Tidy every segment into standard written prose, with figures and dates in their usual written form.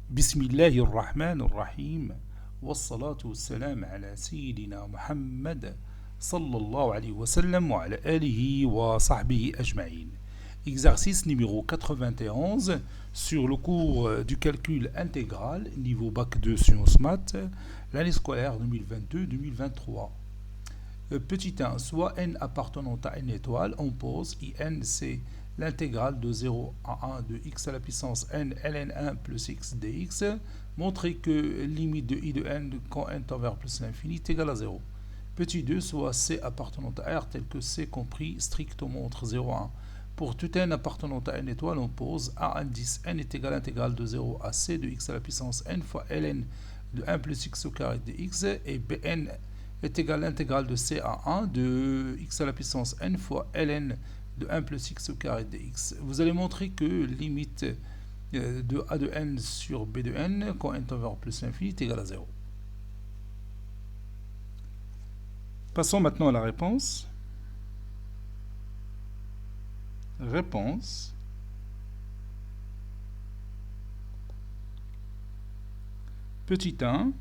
بسم الله الرحمن الرحيم والصلاة والسلام على سيدنا محمد صلى الله عليه وسلم وعلى آله وصحبه أجمعين. Exercice numéro 91 sur le cours du calcul intégral niveau bac 2 sciences maths l'année scolaire 2022-2023. Petit 1, soit n appartenant à n étoile, on pose in c'est l'intégrale de 0 à 1 de x à la puissance n ln1 plus x dx. Montrer que limite de i de n quand n tend vers plus l'infini est égale à 0. Petit 2, soit c appartenant à R tel que c compris strictement entre 0 et 1. Pour tout n appartenant à n étoile, on pose a indice n est égal à l'intégrale de 0 à c de x à la puissance n fois ln de 1 plus x au carré de x et bn est égal à l'intégrale de c à 1 de x à la puissance n fois ln de 1 plus x au carré de x. Vous allez montrer que limite de a de n sur b de n quand n tend vers plus l'infini est égal à 0. Passons maintenant à la réponse. Réponse. Petit 1.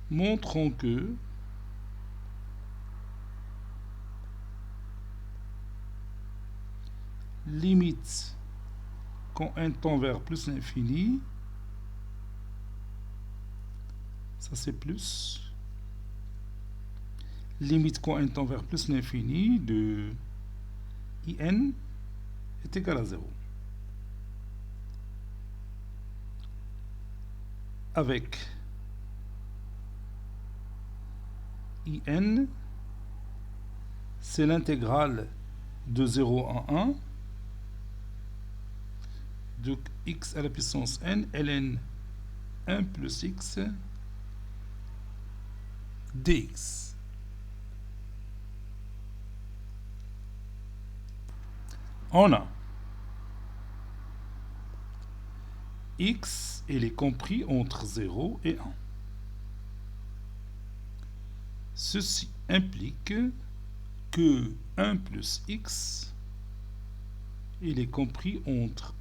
Montrons que limite quand n tend vers plus l'infini, ça c'est plus, limite quand n tend vers plus l'infini de in est égal à 0. Avec in, c'est l'intégrale de 0 à 1 de x à la puissance n ln 1 plus x dx. On a x, il est compris entre 0 et 1. Ceci implique que 1 plus x, il est compris entre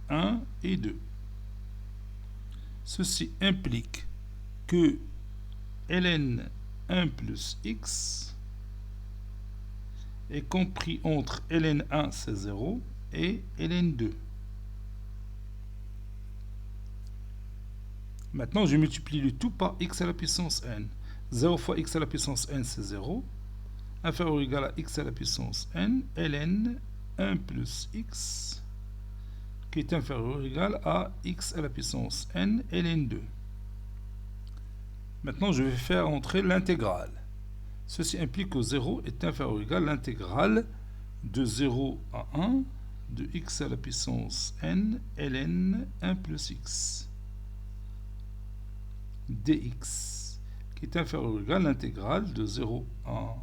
1 et 2. Ceci implique que ln 1 plus x est compris entre ln 1 c'est 0 et ln 2. Maintenant je multiplie le tout par x à la puissance n. 0 fois x à la puissance n c'est 0. Inférieur ou égal à x à la puissance n ln 1 plus x qui est inférieur ou égal à x à la puissance n ln 2. Maintenant, je vais faire entrer l'intégrale. Ceci implique que 0 est inférieur ou égal à l'intégrale de 0 à 1 de x à la puissance n ln 1 plus x dx qui est inférieur ou égal à l'intégrale de 0 à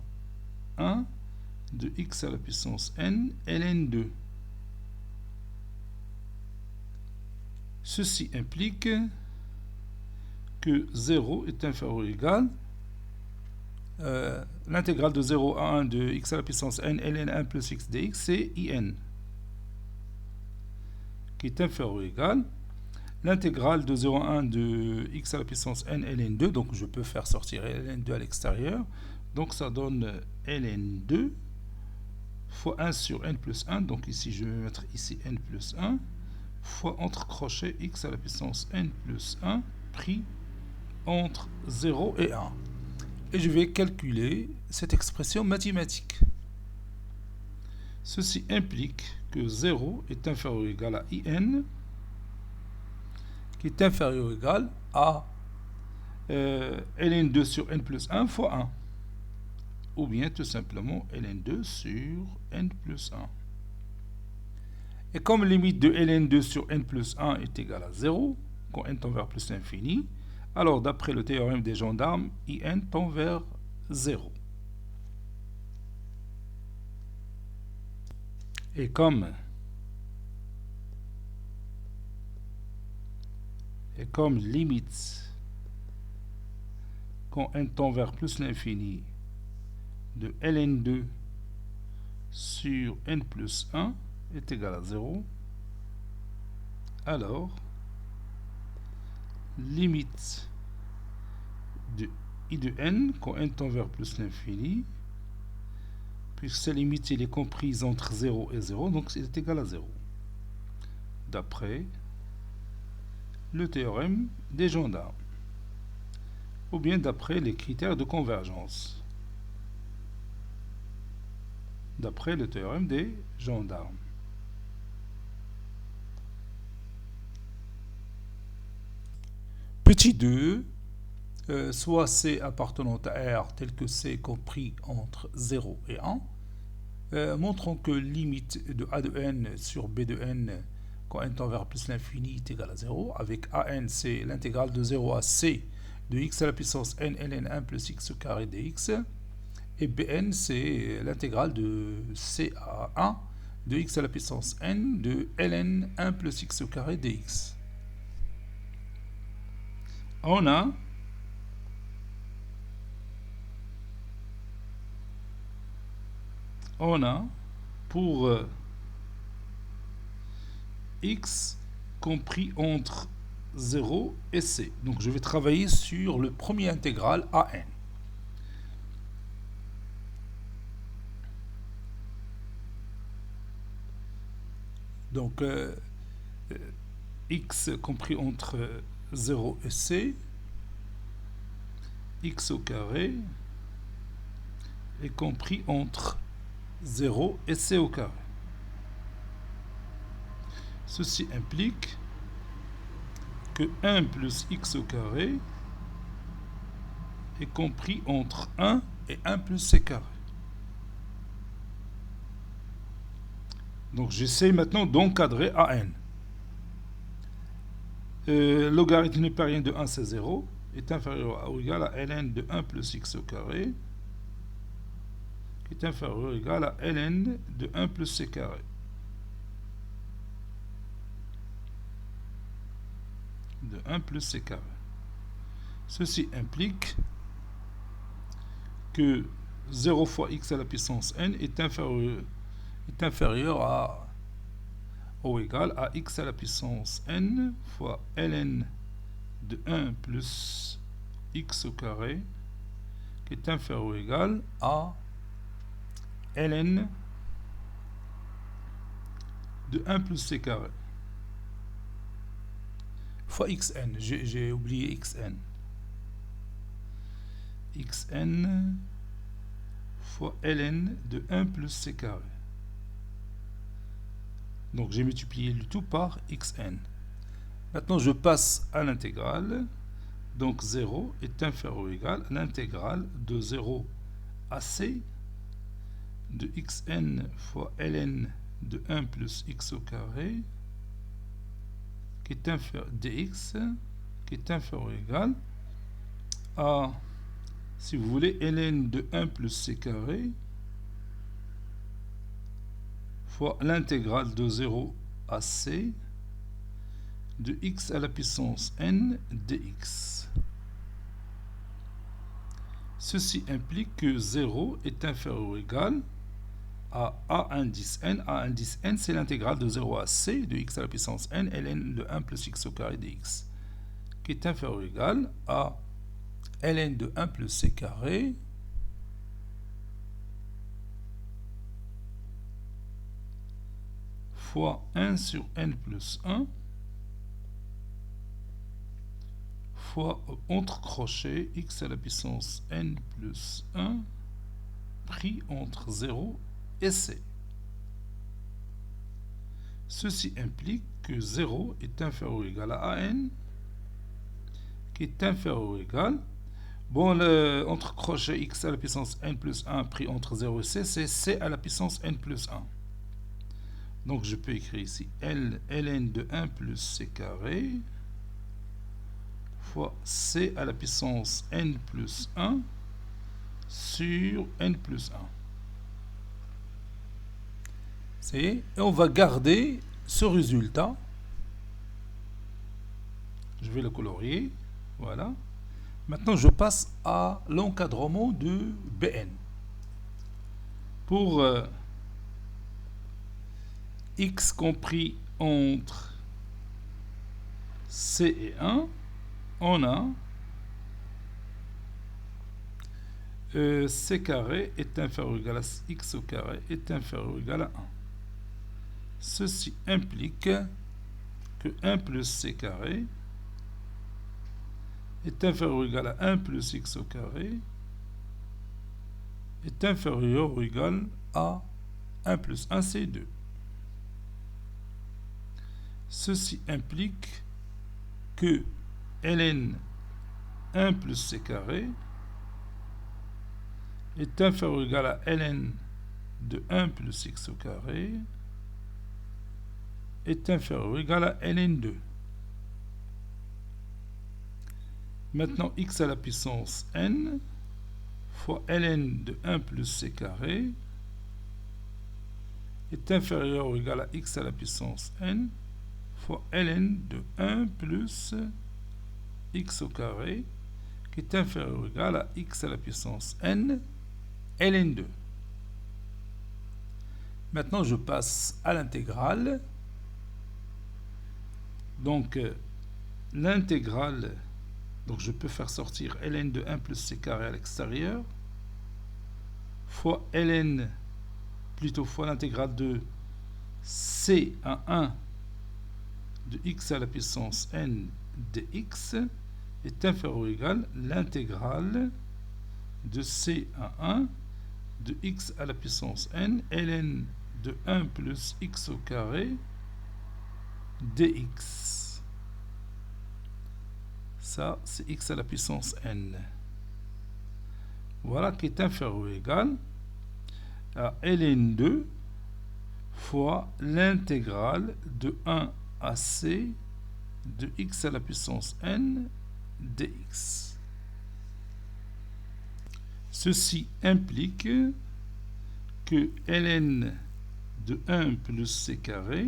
1 de x à la puissance n ln 2. Ceci implique que 0 est inférieur ou égal l'intégrale de 0 à 1 de x à la puissance n ln 1 plus x dx, c'est in, qui est inférieur ou égal l'intégrale de 0 à 1 de x à la puissance n ln 2, donc je peux faire sortir ln 2 à l'extérieur, donc ça donne ln 2 fois 1 sur n plus 1, donc ici je vais mettre ici n plus 1, fois entre crochets x à la puissance n plus 1 pris entre 0 et 1. Et je vais calculer cette expression mathématique. Ceci implique que 0 est inférieur ou égal à in, qui est inférieur ou égal à ln2 sur n plus 1 fois 1. Ou bien tout simplement ln2 sur n plus 1. Et comme limite de ln2 sur n plus 1 est égale à 0, quand n tend vers plus l'infini, alors d'après le théorème des gendarmes, in tend vers 0. Et comme limite quand n tend vers plus l'infini de ln2 sur n plus 1 est égal à 0, Alors, limite de I de n quand n tend vers plus l'infini, puisque cette limite elle est comprise entre 0 et 0, donc c'est égal à 0. D'après le théorème des gendarmes, ou bien d'après les critères de convergence, d'après le théorème des gendarmes. Petit 2, soit C appartenant à R tel que C compris entre 0 et 1, montrons que limite de A de n sur B de n quand n tend vers plus l'infini est égal à 0, avec AN c'est l'intégrale de 0 à C de x à la puissance n ln 1 plus x au carré dx, et Bn c'est l'intégrale de C à 1 de x à la puissance n de ln 1 plus x au carré dx. On a pour x compris entre 0 et c. Donc je vais travailler sur le premier intégral an. Donc x compris entre 0 et c, x au carré est compris entre 0 et c au carré. Ceci implique que 1 plus x au carré est compris entre 1 et 1 plus c carré. Donc j'essaie maintenant d'encadrer an. Logarithme népérien de 1 c'est 0 est inférieur ou égal à ln de 1 plus x au carré qui est inférieur ou égal à ln de 1 plus c carré. De 1 plus c carré. Ceci implique que 0 fois x à la puissance n est inférieur à ou égal à x à la puissance n fois ln de 1 plus x au carré qui est inférieur ou égal à ln de 1 plus c carré fois xn. J'ai oublié xn. xn fois ln de 1 plus c carré. Donc j'ai multiplié le tout par xn. Maintenant je passe à l'intégrale. Donc 0 est inférieur ou égal à l'intégrale de 0 à c de xn fois ln de 1 plus x au carré qui est inférieur dx qui est inférieur ou égal à, si vous voulez, ln de 1 plus c carré fois l'intégrale de 0 à c de x à la puissance n dx. Ceci implique que 0 est inférieur ou égal à a indice n. A indice n, c'est l'intégrale de 0 à c de x à la puissance n ln de 1 plus x au carré dx, qui est inférieur ou égal à ln de 1 plus c carré fois 1 sur n plus 1 fois entre crochets x à la puissance n plus 1 pris entre 0 et c. Ceci implique que 0 est inférieur ou égal à an qui est inférieur ou égal, bon, entre crochets x à la puissance n plus 1 pris entre 0 et c, c'est c à la puissance n plus 1. Donc je peux écrire ici ln de 1 plus c carré fois c à la puissance n plus 1 sur n plus 1. Et on va garder ce résultat. Je vais le colorier. Voilà. Maintenant, je passe à l'encadrement de Bn. Pour x compris entre c est 1, on a c carré est inférieur ou égal à x au carré est inférieur ou égal à 1. Ceci implique que 1 plus c carré est inférieur ou égal à 1 plus x au carré est inférieur ou égal à 1 plus 1 c'est 2. Ceci implique que ln 1 plus c carré est inférieur ou égal à ln de 1 plus x au carré est inférieur ou égal à ln2. Maintenant, x à la puissance n fois ln de 1 plus c carré est inférieur ou égal à x à la puissance n fois ln de 1 plus x au carré qui est inférieur ou égal à x à la puissance n ln2. Maintenant, je passe à l'intégrale. Donc, l'intégrale, donc je peux faire sortir ln de 1 plus c carré à l'extérieur, fois ln, plutôt fois l'intégrale de c à 1 de x à la puissance n dx est inférieur ou égal à l'intégrale de c à 1 de x à la puissance n ln de 1 plus x au carré dx. Ça, c'est x à la puissance n. Voilà qui est inférieur ou égal à ln2 fois l'intégrale de 1 à c de x à la puissance n dx. Ceci implique que ln de 1 plus c carré,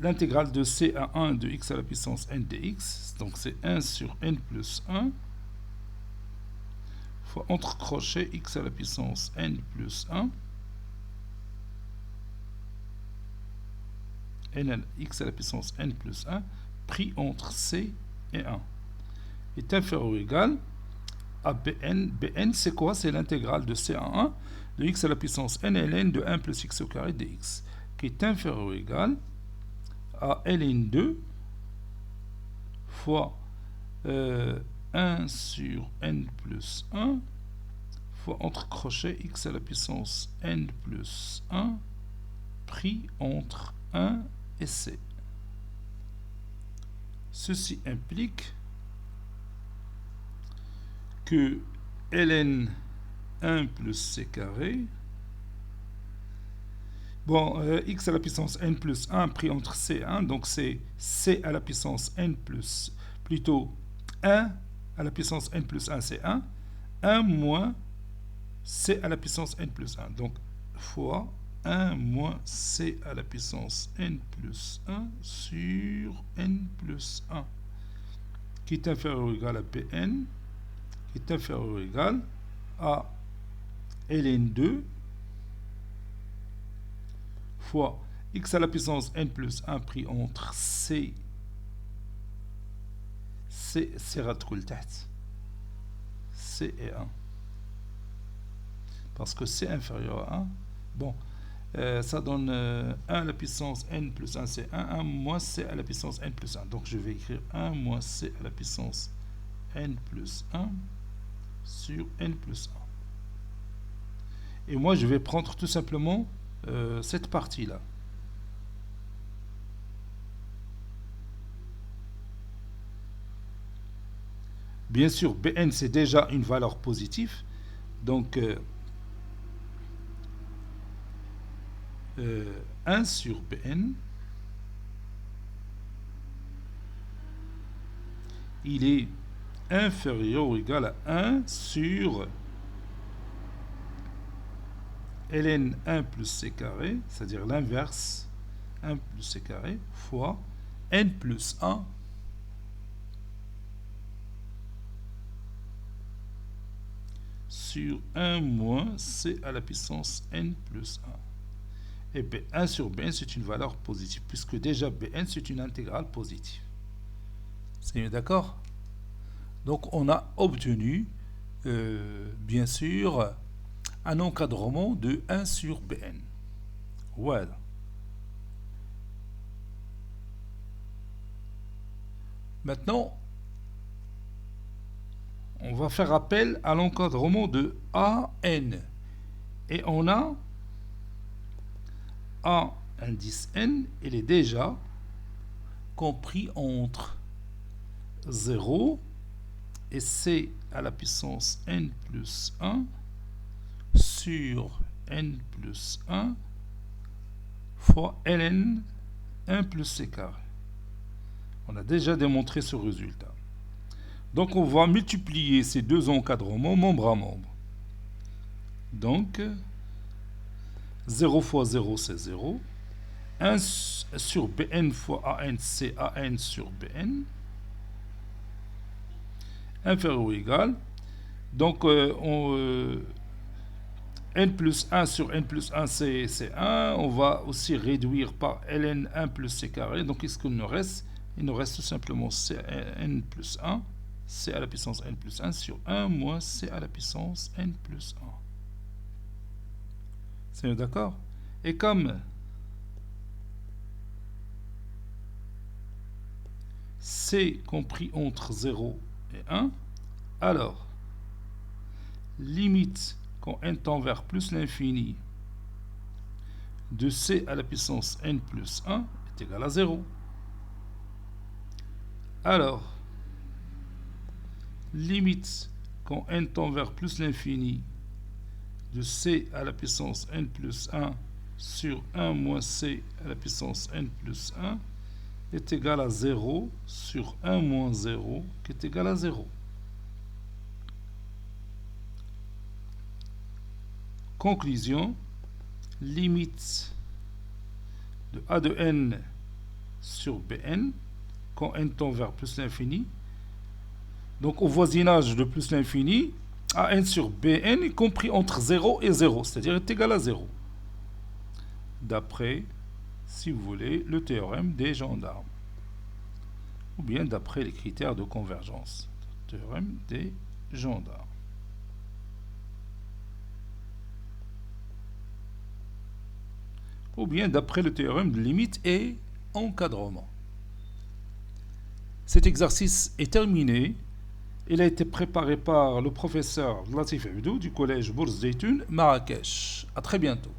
l'intégrale de c à 1 de x à la puissance n dx, donc c'est 1 sur n plus 1, fois entre crochets x à la puissance n plus 1, x à la puissance n plus 1, pris entre c et 1, est inférieur ou égal à Bn. Bn, c'est quoi? C'est l'intégrale de c à 1 de x à la puissance n ln de 1 plus x au carré dx, qui est inférieur ou égal à ln2 fois 1 sur n plus 1 fois entre crochets x à la puissance n plus 1 pris entre 1 et c. Ceci implique que ln 1 plus c carré, bon, x à la puissance n plus 1 pris entre c et 1, donc c'est c à la puissance n plus, plutôt 1 à la puissance n plus 1, c'est 1 moins c à la puissance n plus 1, donc fois 1 moins c à la puissance n plus 1 sur n plus 1, qui est inférieur ou égal à Pn, qui est inférieur ou égal à ln2 fois x à la puissance n plus 1 pris entre c radicule تحت c et 1 parce que c inférieur à 1, bon, ça donne 1 à la puissance n plus 1 c'est 1 moins c à la puissance n plus 1, donc je vais écrire 1 moins c à la puissance n plus 1 sur n plus 1. Et moi, je vais prendre tout simplement cette partie-là. Bien sûr, Bn, c'est déjà une valeur positive. Donc, 1 sur Bn, il est inférieur ou égal à 1 sur ln 1 plus c carré, c'est-à-dire l'inverse, 1 plus c carré, fois n plus 1 sur 1 moins c à la puissance n plus 1. Et B1 sur Bn, c'est une valeur positive, puisque déjà Bn, c'est une intégrale positive. C'est d'accord? Donc, on a obtenu, bien sûr, un encadrement de 1 sur Bn. Voilà. Maintenant, on va faire appel à l'encadrement de AN. Et on a A indice N, il est déjà compris entre 0 et C à la puissance N plus 1 sur N plus 1 fois Ln 1 plus C carré. On a déjà démontré ce résultat. Donc on va multiplier ces deux encadrements membre à membre. Donc 0 fois 0 c'est 0. 1 sur Bn fois An c'est An sur Bn. Inférieur ou égal. Donc n plus 1 sur n plus 1 c'est 1. On va aussi réduire par ln 1 plus c carré. Donc qu'est-ce qu'il nous reste? Il nous reste tout simplement n plus 1. C à la puissance n plus 1 sur 1 moins C à la puissance n plus 1. C'est d'accord? Et comme C compris entre 0 et 1, alors limite quand n tend vers plus l'infini de C à la puissance n plus 1 est égal à 0. Alors, limite quand n tend vers plus l'infini de C à la puissance n plus 1 sur 1 moins C à la puissance n plus 1 est égal à 0 sur 1 moins 0 qui est égal à 0. Conclusion, limite de A de n sur Bn quand n tend vers plus l'infini. Donc au voisinage de plus l'infini, An sur Bn est compris entre 0 et 0, c'est-à-dire est égal à 0. D'après, si vous voulez, le théorème des gendarmes. Ou bien d'après les critères de convergence. Théorème des gendarmes. Ou bien d'après le théorème de limite et encadrement. Cet exercice est terminé. Il a été préparé par le professeur Latif Abdou du collège Bourse Zeytoun, Marrakech. À très bientôt.